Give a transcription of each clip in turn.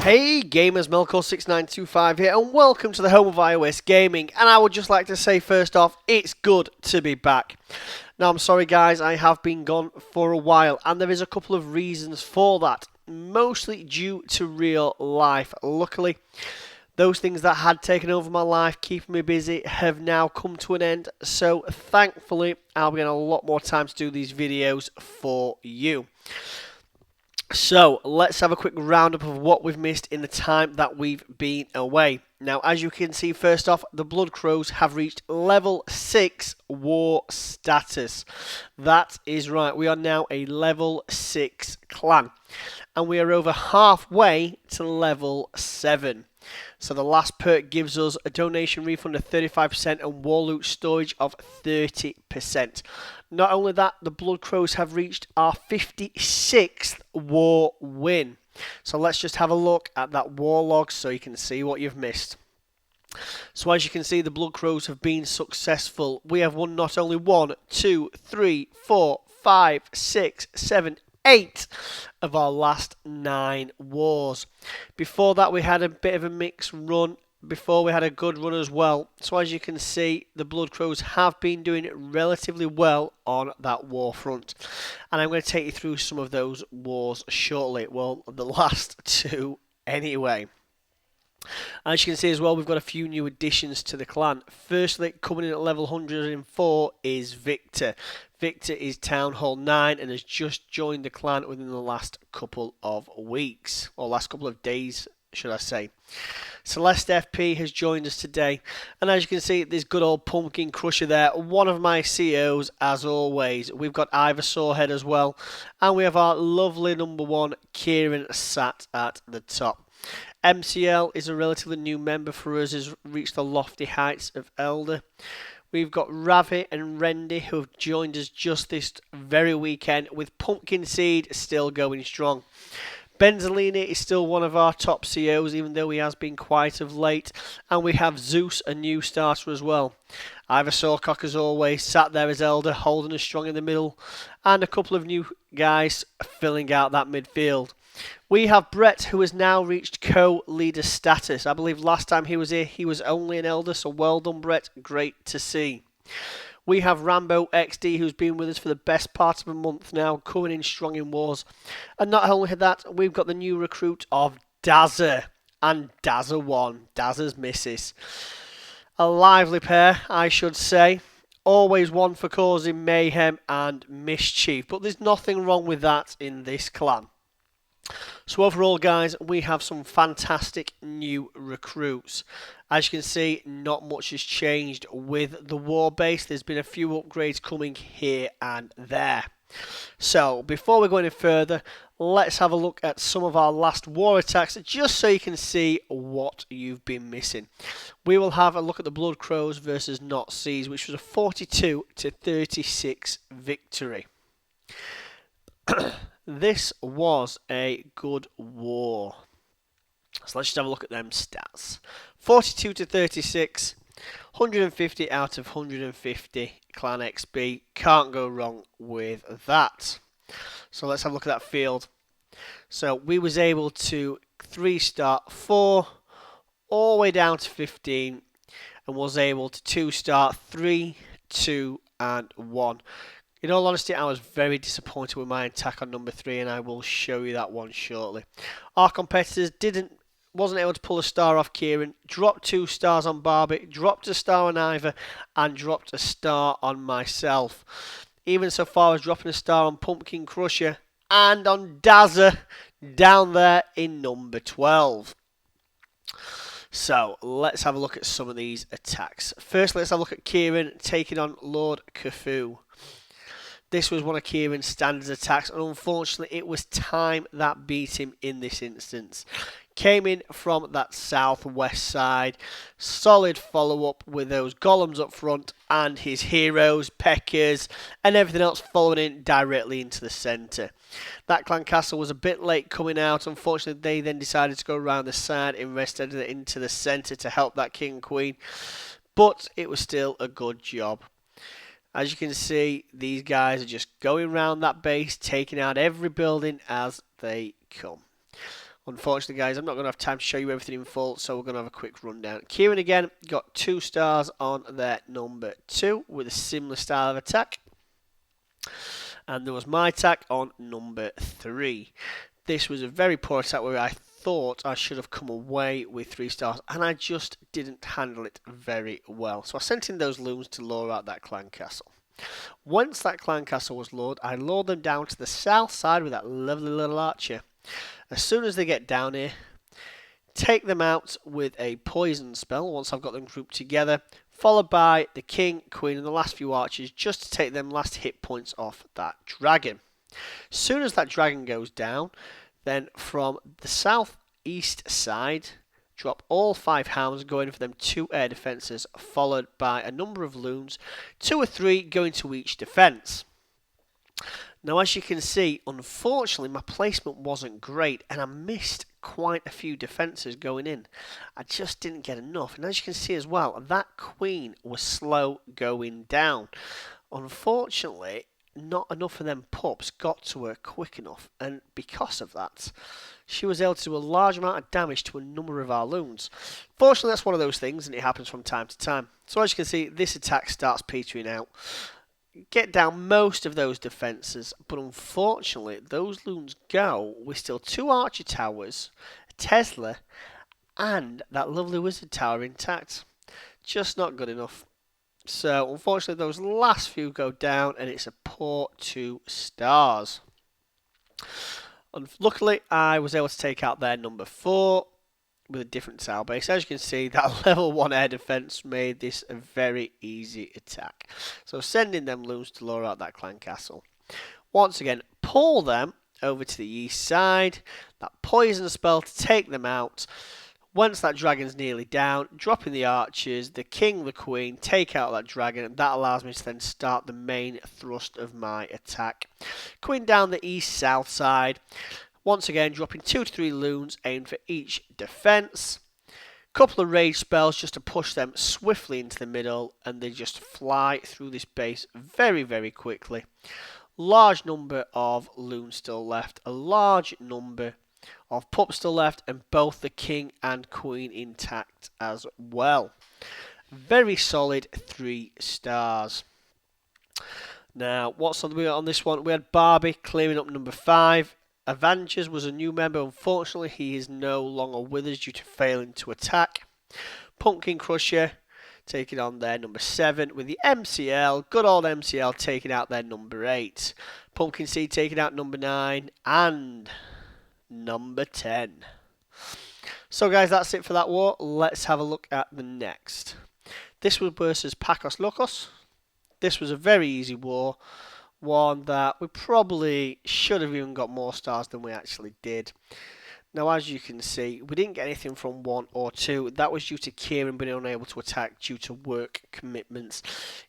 Hey, Gamers Melkor6925 here, and welcome to the home of iOS gaming. And I would just like to say first off, it's good to be back. Now, I'm sorry guys, I have been gone for a while, and there is a couple of reasons for that, mostly due to real life. Luckily, those things that had taken over my life, keeping me busy, have now come to an end. So thankfully, I'll be getting a lot more time to do these videos for you. So, let's have a quick roundup of what we've missed in the time that we've been away. Now, as you can see, first off, the Blood Crows have reached level 6 war status. That is right, we are now a level 6 clan. And we are over halfway to level 7. So the last perk gives us a donation refund of 35% and war loot storage of 30%. Not only that, the Blood Crows have reached our 56th war win. So let's just have a look at that war log so you can see what you've missed. So as you can see, the Blood Crows have been successful. We have won not only 1, 2, 3, 4, 5, 6, 7, 8 of our last 9 wars. Before that, we had a bit of a mixed run. Before, we had a good run as well. So as you can see, the Blood Crows have been doing relatively well on that war front. And I'm going to take you through some of those wars shortly. Well, the last 2 anyway. As you can see as well, we've got a few new additions to the clan. Firstly, coming in at level 104 is Victor. Victor is Town Hall 9 and has just joined the clan within the last couple of weeks. Or last couple of days, should I say. Celeste FP has joined us today. And as you can see, this good old Pumpkin Crusher there. One of my CEOs, as always. We've got Ivor Sorehead as well. And we have our lovely number 1, Kieran, sat at the top. MCL is a relatively new member for us, has reached the lofty heights of Elder. We've got Ravi and Rendy who have joined us just this very weekend, with Pumpkin Seed still going strong. Benzolini is still one of our top CEOs, even though he has been quiet of late. And we have Zeus, a new starter as well. Ivor Sorecock, as always, sat there as Elder, holding us strong in the middle. And a couple of new guys filling out that midfield. We have Brett, who has now reached co-leader status. I believe last time he was here, he was only an Elder, so well done, Brett. Great to see. We have Rambo XD, who's been with us for the best part of a month now, coming in strong in wars. And not only that, we've got the new recruit of Dazza and Dazza 1, Dazza's missus. A lively pair, I should say. Always one for causing mayhem and mischief, but there's nothing wrong with that in this clan. So overall, guys, we have some fantastic new recruits. As you can see, not much has changed with the war base. There's been a few upgrades coming here and there. So before we go any further, let's have a look at some of our last war attacks, just so you can see what you've been missing. We will have a look at the Blood Crows versus Not Seas, which was a 42-36 victory. This was a good war. So let's just have a look at them stats. 42-36, 150 out of 150 clan XP. Can't go wrong with that. So let's have a look at that field. So we was able to 3-star 4 all the way down to 15, and was able to 2-star 3, 2 and 1. In all honesty, I was very disappointed with my attack on number 3, and I will show you that one shortly. Our competitors wasn't able to pull a star off Kieran, dropped 2 stars on Barbie, dropped a star on Ivor, and dropped a star on myself. Even so far as dropping a star on Pumpkin Crusher and on Dazza down there in number 12. So, let's have a look at some of these attacks. First, let's have a look at Kieran taking on Lord Khufu. This was one of Kieran's standard attacks, and unfortunately it was time that beat him in this instance. Came in from that southwest side, solid follow-up with those golems up front and his heroes, Peckers, and everything else following in directly into the centre. That clan castle was a bit late coming out. Unfortunately, they then decided to go around the side instead of into the centre to help that king and queen, but it was still a good job. As you can see, these guys are just going around that base, taking out every building as they come. Unfortunately, guys, I'm not going to have time to show you everything in full, so we're going to have a quick rundown. Kieran again got 2 stars on their number 2 with a similar style of attack. And there was my attack on number 3. This was a very poor attack where I thought I should have come away with 3 stars, and I just didn't handle it very well. So I sent in those loons to lure out that clan castle. Once that clan castle was lured, I lured them down to the south side with that lovely little archer. As soon as they get down here, take them out with a poison spell once I've got them grouped together, followed by the king, queen, and the last few archers just to take them last hit points off that dragon. As soon as that dragon goes down, then from the southeast side, drop all 5 hounds, going for them 2 air defences, followed by a number of loons, 2 or 3 going to each defence. Now, as you can see, unfortunately, my placement wasn't great, and I missed quite a few defences going in. I just didn't get enough, and as you can see as well, that queen was slow going down. Unfortunately, not enough of them pups got to her quick enough, and because of that, she was able to do a large amount of damage to a number of our loons. Fortunately, that's one of those things, and it happens from time to time. So as you can see, this attack starts petering out. Get down most of those defences, but unfortunately those loons go with still 2 archer towers, a Tesla, and that lovely wizard tower intact. Just not good enough. So unfortunately those last few go down, and it's a poor 2 stars. Luckily I was able to take out their number 4 with a different tower base. As you can see, that level 1 air defense made this a very easy attack. So sending them loons to lure out that clan castle. Once again, pull them over to the east side. That poison spell to take them out. Once that dragon's nearly down, dropping the archers, the king, the queen, take out that dragon, and that allows me to then start the main thrust of my attack. Queen down the east-south side. Once again, dropping 2 to 3 loons aimed for each defense. Couple of rage spells just to push them swiftly into the middle, and they just fly through this base very, very quickly. Large number of loons still left, a large number of pups still left, and both the king and queen intact as well. Very solid 3 stars. Now, what's on this one? We had Barbie clearing up number 5. Avengers was a new member. Unfortunately, he is no longer with us due to failing to attack. Pumpkin Crusher taking on their number 7 with the MCL. Good old MCL taking out their number 8. Pumpkin Seed taking out number 9 and number 10. So guys, that's it for that war. Let's have a look at the next. This was versus Pacos Locos. This was a very easy war. One that we probably should have even got more stars than we actually did. Now, as you can see, we didn't get anything from 1 or 2. That was due to Kieran being unable to attack due to work commitments.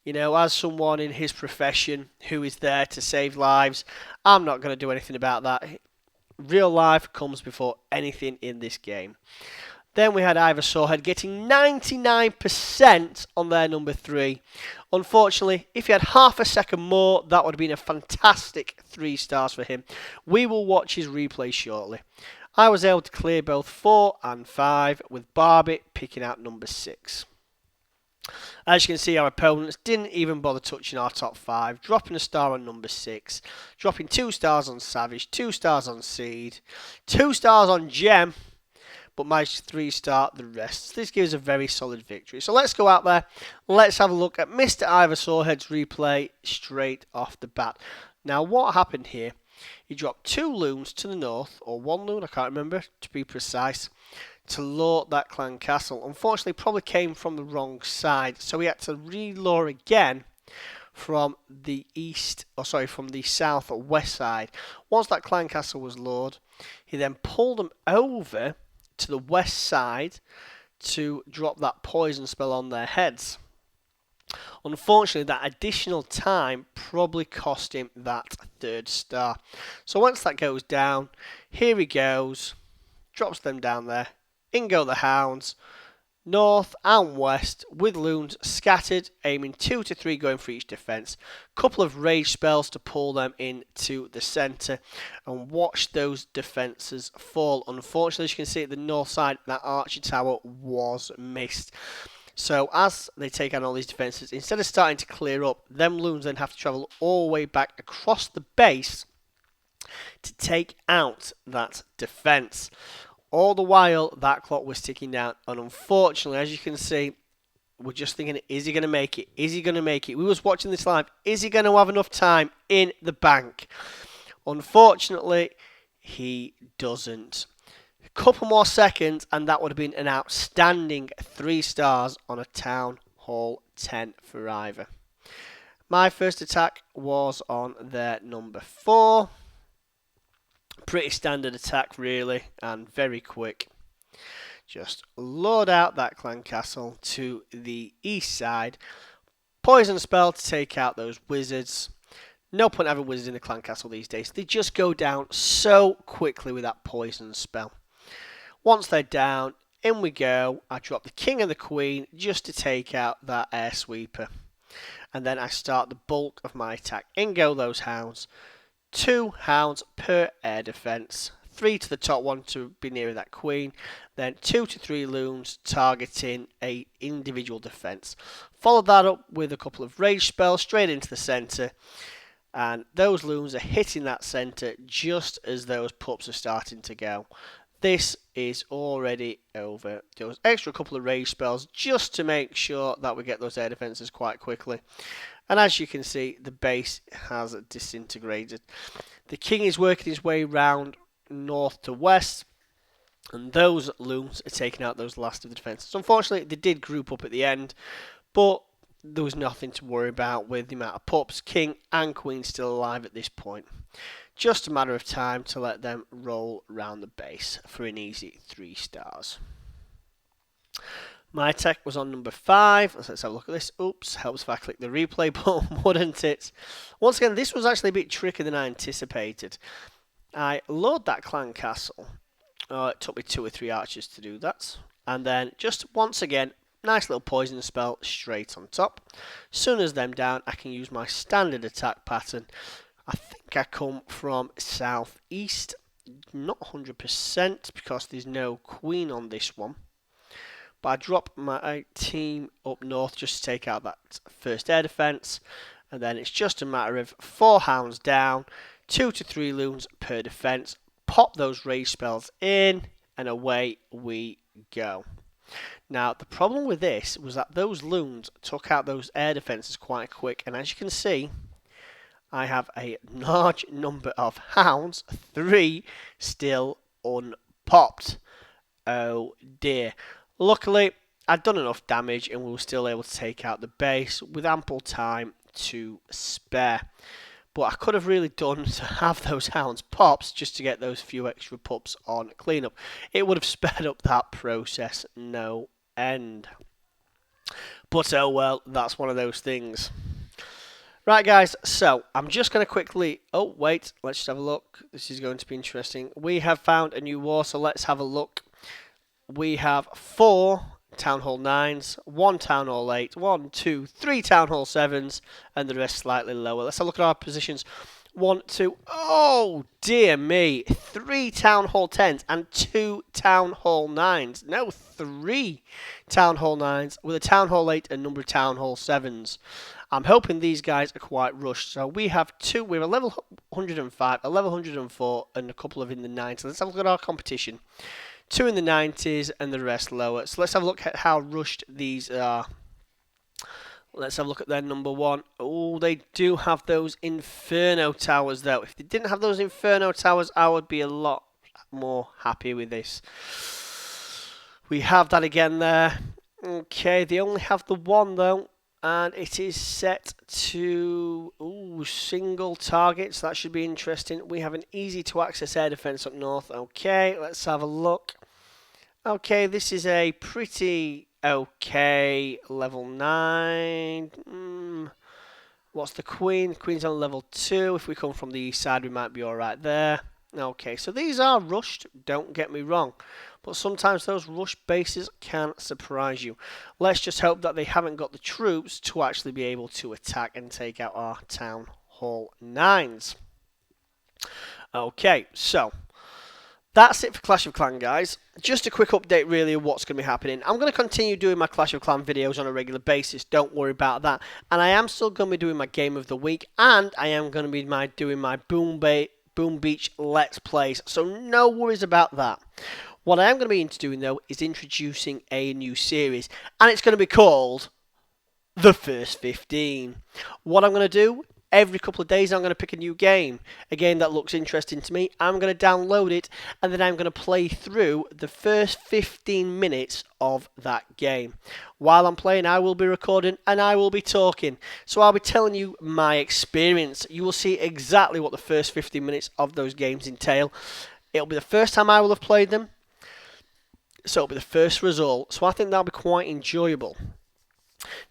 You know, as someone in his profession who is there to save lives, I'm not going to do anything about that. Real life comes before anything in this game. Then we had Ivor Sorehead getting 99% on their number 3. Unfortunately, if he had half a second more, that would have been a fantastic 3 stars for him. We will watch his replay shortly. I was able to clear both 4 and 5, with Barbie picking out number 6. As you can see, our opponents didn't even bother touching our top 5, dropping a star on number 6, dropping 2 stars on Savage, 2 stars on Seed, 2 stars on Gem, but managed to 3-star the rest. This gives a very solid victory. So let's go out there. Let's have a look at Mr. Ivor Sorehead's replay straight off the bat. Now, what happened here? He dropped 2 loons to the north, or 1 loon, I can't remember, to be precise, to lure that clan castle. Unfortunately, probably came from the wrong side, so he had to re-lure again from the from the south or west side. Once that clan castle was lured, he then pulled them over to the west side to drop that poison spell on their heads. Unfortunately, that additional time probably cost him that 3rd star. So once that goes down, here he goes, drops them down there, in go the hounds, north and west with loons scattered, aiming 2 to 3 going for each defence. Couple of rage spells to pull them into the centre and watch those defences fall. Unfortunately, as you can see at the north side, that archer tower was missed. So as they take on all these defences, instead of starting to clear up, them loons then have to travel all the way back across the base to take out that defence. All the while, that clock was ticking down, and unfortunately, as you can see, we're just thinking, is he going to make it? Is he going to make it? We was watching this live. Is he going to have enough time in the bank? Unfortunately, he doesn't. A couple more seconds, and that would have been an outstanding 3 stars on a Town Hall 10 for either. My first attack was on their number 4. Pretty standard attack, really, and very quick. Just load out that clan castle to the east side. Poison spell to take out those wizards. No point having wizards in the clan castle these days. They just go down so quickly with that poison spell. Once they're down, in we go. I drop the king and the queen just to take out that air sweeper. And then I start the bulk of my attack. In go those hounds. 2 hounds per air defence. 3 to the top one to be near that queen. Then 2 to 3 loons targeting a individual defence. Follow that up with a couple of rage spells straight into the centre. And those loons are hitting that centre just as those pups are starting to go. This is already over. Those extra couple of rage spells just to make sure that we get those air defences quite quickly. And as you can see, the base has disintegrated. The king is working his way round north to west, and those loons are taking out those last of the defences. Unfortunately, they did group up at the end, but there was nothing to worry about with the amount of pups, king and queen still alive at this point. Just a matter of time to let them roll round the base for an easy 3 stars. My attack was on number 5. Let's have a look at this. Oops, helps if I click the replay button, wouldn't it? Once again, this was actually a bit trickier than I anticipated. I load that clan castle. It took me 2 or 3 archers to do that. And then, just once again, nice little poison spell straight on top. As soon as them down, I can use my standard attack pattern. I think I come from southeast. Not 100% because there's no queen on this one. But I drop my team up north just to take out that first air defence. And then it's just a matter of 4 hounds down, 2 to 3 loons per defence. Pop those rage spells in, and away we go. Now, the problem with this was that those loons took out those air defences quite quick. And as you can see, I have a large number of hounds, 3 still unpopped. Oh dear. Luckily, I'd done enough damage and we were still able to take out the base with ample time to spare. But I could have really done to have those hounds pops just to get those few extra pups on cleanup. It would have sped up that process no end. But oh well, that's one of those things. Right guys, so I'm just going to quickly... Oh wait, let's just have a look. This is going to be interesting. We have found a new war, so let's have a look. We have 4 Town Hall 9s, 1 Town Hall 8, 1, 2, 3 Town Hall 7s, and the rest slightly lower. Let's have a look at our positions. 1, 2, oh dear me, 3 Town Hall 10s and 2 Town Hall 9s. No, 3 Town Hall 9s with a Town Hall 8 and a number of Town Hall 7s. I'm hoping these guys are quite rushed. So we have a level 105, a level 104, and a couple of in the 90s. Let's have a look at our competition. 2 in the 90s and the rest lower. So let's have a look at how rushed these are. Let's have a look at their number 1. Oh, they do have those Inferno Towers though. If they didn't have those Inferno Towers, I would be a lot more happy with this. We have that again there. Okay, they only have the 1 though. And it is set to single targets. That should be interesting. We have an easy to access air defense up north. Okay, let's have a look. Okay, this is a pretty okay level 9. What's the queen? Queen's on level 2. If we come from the east side, we might be alright there. Okay, so these are rushed, don't get me wrong, but sometimes those rushed bases can surprise you. Let's just hope that they haven't got the troops to actually be able to attack and take out our Town Hall 9s. Okay, so that's it for Clash of Clans, guys. Just a quick update, really, of what's going to be happening. I'm going to continue doing my Clash of Clans videos on a regular basis. Don't worry about that. And I am still going to be doing my Game of the Week, and I am going to be doing my Boom Beach Let's Plays. So no worries about that. What I am going to be into doing, though, is introducing a new series, and it's going to be called The First 15. What I'm going to do, every couple of days I'm going to pick a new game, a game that looks interesting to me. I'm going to download it, and then I'm going to play through the first 15 minutes of that game. While I'm playing, I will be recording and I will be talking. So I'll be telling you my experience. You will see exactly what the first 15 minutes of those games entail. It'll be the first time I will have played them, so it'll be the first result. So I think that'll be quite enjoyable.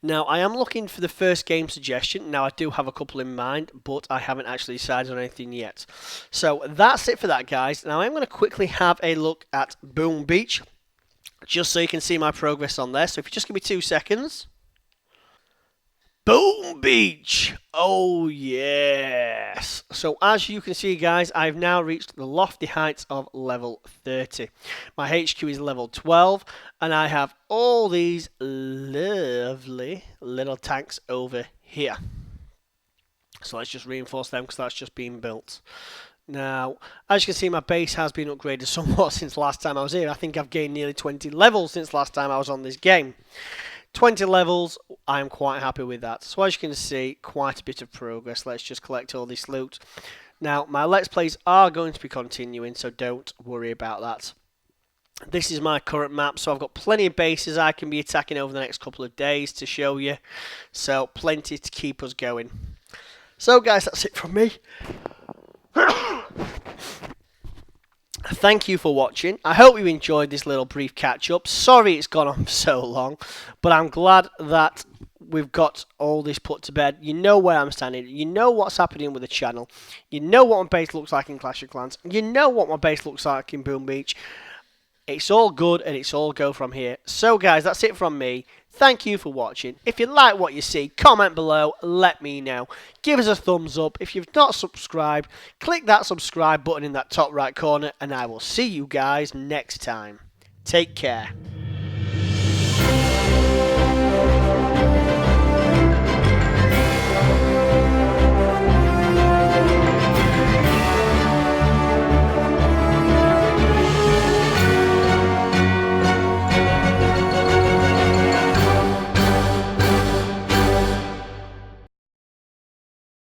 Now, I am looking for the first game suggestion. Now, I do have a couple in mind, but I haven't actually decided on anything yet. So, that's it for that, guys. Now, I'm going to quickly have a look at Boom Beach, just so you can see my progress on there. So, if you just give me 2 seconds. Boom Beach! Oh, yes! So, as you can see, guys, I've now reached the lofty heights of level 30. My HQ is level 12, and I have all these lovely little tanks over here. So, let's just reinforce them, because that's just being built. Now, as you can see, my base has been upgraded somewhat since last time I was here. I think I've gained nearly 20 levels since last time I was on this game. 20 levels, I'm quite happy with that. So as you can see, quite a bit of progress. Let's just collect all this loot. Now, my Let's Plays are going to be continuing, so don't worry about that. This is my current map, so I've got plenty of bases I can be attacking over the next couple of days to show you. So, plenty to keep us going. So guys, that's it from me. Thank you for watching. I hope you enjoyed this little brief catch-up. Sorry it's gone on so long, but I'm glad that we've got all this put to bed. You know where I'm standing. You know what's happening with the channel. You know what my base looks like in Clash of Clans. You know what my base looks like in Boom Beach. It's all good and it's all go from here. So guys, that's it from me. Thank you for watching. If you like what you see, comment below, let me know. Give us a thumbs up. If you've not subscribed, click that subscribe button in that top right corner and I will see you guys next time. Take care.